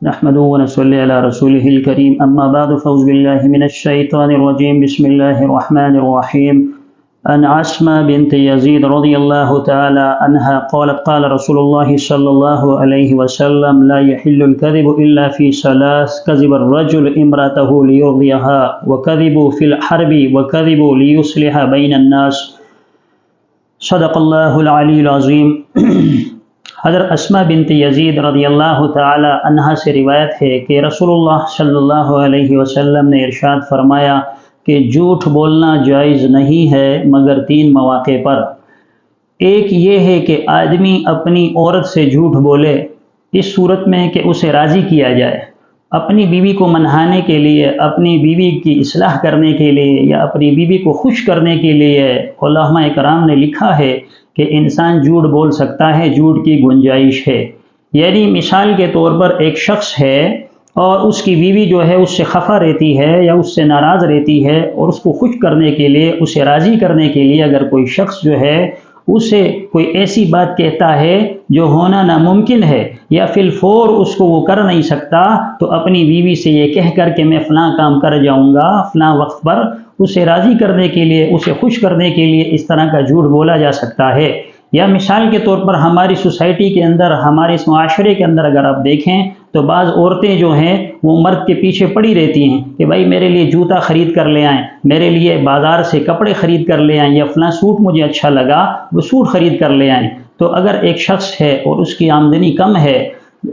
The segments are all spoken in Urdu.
نحمده ونصلي على رسوله الكريم أما بعد فأعوذ بالله من الشيطان الرجيم بسم الله الرحمن الرحيم عن أسماء بنت يزيد رضي الله تعالى عنها قالت قال رسول الله صلى الله عليه وسلم لا يحل الكذب إلا في ثلاث كذب الرجل امرأته ليرضيها وكذب في الحرب وكذب ليصلح بين الناس صدق اللہ العلی العظیم۔ حضرت اسماء بنت یزید رضی اللہ تعالی عنہا سے روایت ہے کہ رسول اللہ صلی اللہ علیہ وسلم نے ارشاد فرمایا کہ جھوٹ بولنا جائز نہیں ہے مگر تین مواقع پر۔ ایک یہ ہے کہ آدمی اپنی عورت سے جھوٹ بولے اس صورت میں کہ اسے راضی کیا جائے، اپنی بیوی کو منانے کے لیے، اپنی بیوی کی اصلاح کرنے کے لیے یا اپنی بیوی کو خوش کرنے کے لیے۔ علماء کرام نے لکھا ہے کہ انسان جھوٹ بول سکتا ہے، جھوٹ کی گنجائش ہے۔ یعنی مثال کے طور پر ایک شخص ہے اور اس کی بیوی جو ہے اس سے خفا رہتی ہے یا اس سے ناراض رہتی ہے، اور اس کو خوش کرنے کے لیے، اسے راضی کرنے کے لیے اگر کوئی شخص جو ہے اسے کوئی ایسی بات کہتا ہے جو ہونا ناممکن ہے یا فی الفور اس کو وہ کر نہیں سکتا، تو اپنی بیوی سے یہ کہہ کر کہ میں فلاں کام کر جاؤں گا فلاں وقت پر، اسے راضی کرنے کے لیے، اسے خوش کرنے کے لیے اس طرح کا جھوٹ بولا جا سکتا ہے۔ یا مثال کے طور پر ہماری سوسائٹی کے اندر، ہمارے اس معاشرے کے اندر اگر آپ دیکھیں تو بعض عورتیں جو ہیں وہ مرد کے پیچھے پڑی رہتی ہیں کہ بھائی میرے لیے جوتا خرید کر لے آئیں، میرے لیے بازار سے کپڑے خرید کر لے آئیں، یا فلاں سوٹ مجھے اچھا لگا وہ سوٹ خرید کر لے آئیں۔ تو اگر ایک شخص ہے اور اس کی آمدنی کم ہے،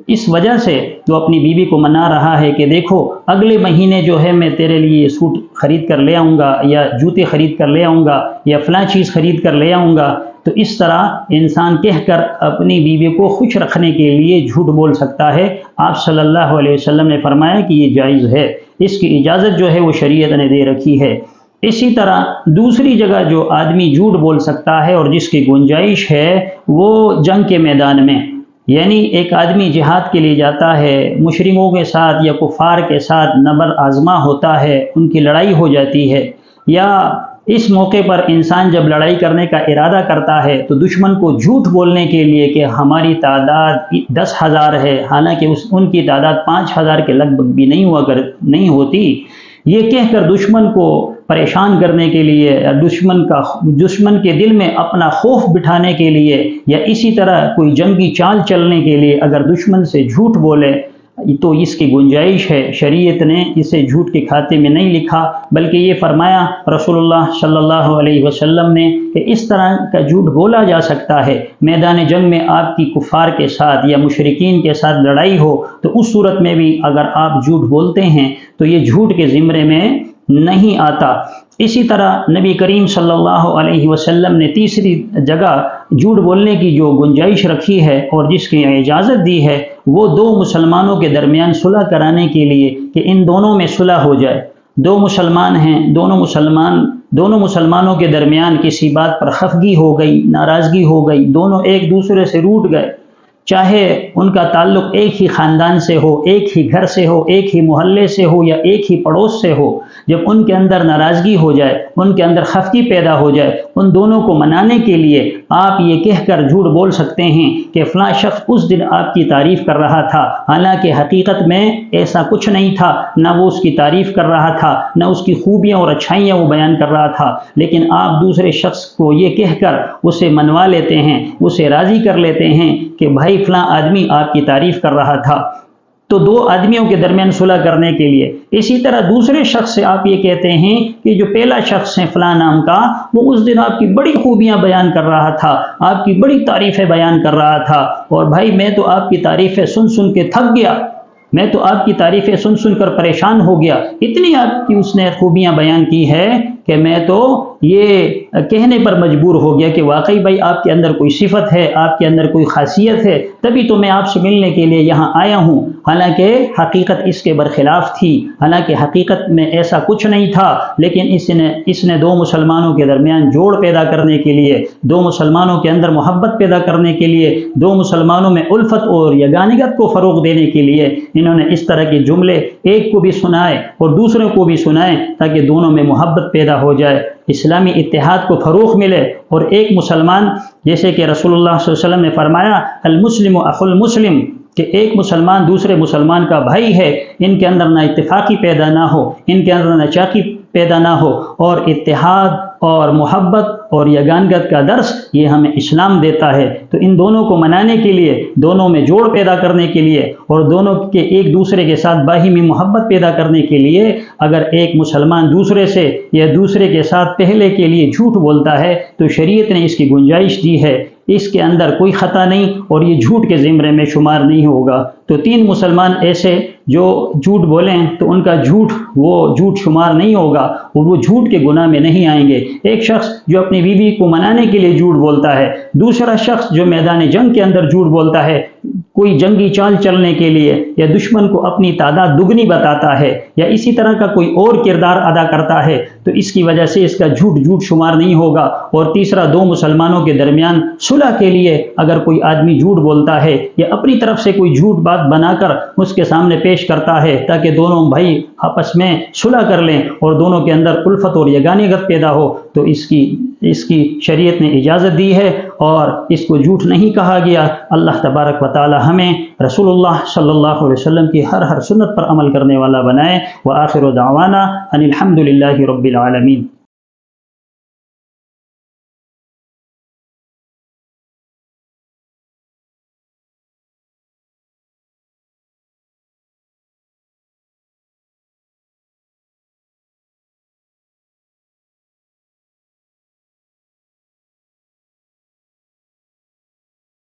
اس وجہ سے وہ اپنی بیوی کو منا رہا ہے کہ دیکھو اگلے مہینے جو ہے میں تیرے لیے سوٹ خرید کر لے آؤں گا، یا جوتے خرید کر لے آؤں گا، یا فلاں چیز خرید کر لے آؤں گا، تو اس طرح انسان کہہ کر اپنی بیوی کو خوش رکھنے کے لیے جھوٹ بول سکتا ہے۔ آپ صلی اللہ علیہ وسلم نے فرمایا کہ یہ جائز ہے، اس کی اجازت جو ہے وہ شریعت نے دے رکھی ہے۔ اسی طرح دوسری جگہ جو آدمی جھوٹ بول سکتا ہے اور جس کی گنجائش ہے وہ جنگ کے میدان میں، یعنی ایک آدمی جہاد کے لیے جاتا ہے، مشرکوں کے ساتھ یا کفار کے ساتھ نبر آزما ہوتا ہے، ان کی لڑائی ہو جاتی ہے، یا اس موقع پر انسان جب لڑائی کرنے کا ارادہ کرتا ہے تو دشمن کو جھوٹ بولنے کے لیے کہ ہماری تعداد 10,000 ہے، حالانکہ ان کی تعداد 5,000 کے لگ بھگ بھی نہیں ہوتی، یہ کہہ کر دشمن کو پریشان کرنے کے لیے، دشمن کے دل میں اپنا خوف بٹھانے کے لیے، یا اسی طرح کوئی جنگی چال چلنے کے لیے اگر دشمن سے جھوٹ بولے تو اس کی گنجائش ہے۔ شریعت نے اسے جھوٹ کے کھاتے میں نہیں لکھا، بلکہ یہ فرمایا رسول اللہ صلی اللہ علیہ وسلم نے کہ اس طرح کا جھوٹ بولا جا سکتا ہے۔ میدان جنگ میں آپ کی کفار کے ساتھ یا مشرکین کے ساتھ لڑائی ہو تو اس صورت میں بھی اگر آپ جھوٹ بولتے ہیں تو یہ جھوٹ کے زمرے میں نہیں آتا۔ اسی طرح نبی کریم صلی اللہ علیہ وسلم نے تیسری جگہ جھوٹ بولنے کی جو گنجائش رکھی ہے اور جس کی اجازت دی ہے وہ دو مسلمانوں کے درمیان صلح کرانے کے لیے، کہ ان دونوں میں صلح ہو جائے۔ دو مسلمان ہیں، دونوں مسلمانوں کے درمیان کسی بات پر خفگی ہو گئی، ناراضگی ہو گئی، دونوں ایک دوسرے سے روٹھ گئے، چاہے ان کا تعلق ایک ہی خاندان سے ہو، ایک ہی گھر سے ہو، ایک ہی محلے سے ہو یا ایک ہی پڑوس سے ہو، جب ان کے اندر ناراضگی ہو جائے، ان کے اندر خفگی پیدا ہو جائے، ان دونوں کو منانے کے لیے آپ یہ کہہ کر جھوٹ بول سکتے ہیں کہ فلاں شخص اس دن آپ کی تعریف کر رہا تھا، حالانکہ حقیقت میں ایسا کچھ نہیں تھا، نہ وہ اس کی تعریف کر رہا تھا، نہ اس کی خوبیاں اور اچھائیاں وہ بیان کر رہا تھا، لیکن آپ دوسرے شخص کو یہ کہہ کر اسے منوا لیتے ہیں، اسے راضی کر لیتے ہیں کہ بھائی فلاں آدمی آپ کی تعریف کر رہا تھا۔ تو دو آدمیوں کے درمیان صلح کرنے کے لیے، اسی طرح دوسرے شخص سے آپ یہ کہتے ہیں کہ جو پہلا شخص ہے فلاں نام کا، وہ اس دن آپ کی بڑی خوبیاں بیان کر رہا تھا، آپ کی بڑی تعریفیں بیان کر رہا تھا، اور بھائی میں تو آپ کی تعریفیں سن کے تھک گیا، میں تو آپ کی تعریفیں سن کر پریشان ہو گیا، اتنی آپ کی اس نے خوبیاں بیان کی ہے کہ میں تو یہ کہنے پر مجبور ہو گیا کہ واقعی بھائی آپ کے اندر کوئی صفت ہے، آپ کے اندر کوئی خاصیت ہے، تبھی تو میں آپ سے ملنے کے لیے یہاں آیا ہوں، حالانکہ حقیقت اس کے برخلاف تھی، حالانکہ حقیقت میں ایسا کچھ نہیں تھا، لیکن اس نے دو مسلمانوں کے درمیان جوڑ پیدا کرنے کے لیے، دو مسلمانوں کے اندر محبت پیدا کرنے کے لیے، دو مسلمانوں میں الفت اور یگانگت کو فروغ دینے کے لیے انہوں نے اس طرح کے جملے ایک کو بھی سنائے اور دوسروں کو بھی سنائے تاکہ دونوں میں محبت پیدا ہو جائے، اسلامی اتحاد کو فروغ ملے، اور ایک مسلمان، جیسے کہ رسول اللہ صلی اللہ علیہ وسلم نے فرمایا المسلم اخو المسلم، کہ ایک مسلمان دوسرے مسلمان کا بھائی ہے، ان کے اندر نہ اتفاقی پیدا نہ ہو، ان کے اندر نہ چاقی پیدا نہ ہو، اور اتحاد اور محبت اور یگانگت کا درس یہ ہمیں اسلام دیتا ہے۔ تو ان دونوں کو منانے کے لیے، دونوں میں جوڑ پیدا کرنے کے لیے اور دونوں کے ایک دوسرے کے ساتھ باہمی محبت پیدا کرنے کے لیے اگر ایک مسلمان دوسرے سے یا دوسرے کے ساتھ پہلے کے لیے جھوٹ بولتا ہے تو شریعت نے اس کی گنجائش دی ہے، اس کے اندر کوئی خطا نہیں اور یہ جھوٹ کے زمرے میں شمار نہیں ہوگا۔ تو تین مسلمان ایسے جو جھوٹ بولیں تو ان کا جھوٹ شمار نہیں ہوگا اور وہ جھوٹ کے گناہ میں نہیں آئیں گے۔ ایک شخص جو اپنی بیوی کو منانے کے لیے جھوٹ بولتا ہے، دوسرا شخص جو میدان جنگ کے اندر جھوٹ بولتا ہے، کوئی جنگی چال چلنے کے لیے یا دشمن کو اپنی تعداد دگنی بتاتا ہے یا اسی طرح کا کوئی اور کردار ادا کرتا ہے تو اس کی وجہ سے اس کا جھوٹ شمار نہیں ہوگا۔ اور تیسرا، دو مسلمانوں کے درمیان صلح کے لیے اگر کوئی آدمی جھوٹ بولتا ہے یا اپنی طرف سے کوئی جھوٹ بات بنا کر اس کے سامنے پیش کرتا ہے تاکہ دونوں بھائی آپس میں صلح کر لیں اور دونوں کے اندر الفت اور یگانگت پیدا ہو، تو اس کی شریعت نے اجازت دی ہے اور اس کو جھوٹ نہیں کہا گیا۔ اللہ تبارک و تعالی ہمیں رسول اللہ صلی اللہ علیہ وسلم کی ہر سنت پر عمل کرنے والا بنائے۔ وآخر دعوانا ان الحمد للہ رب العالمین۔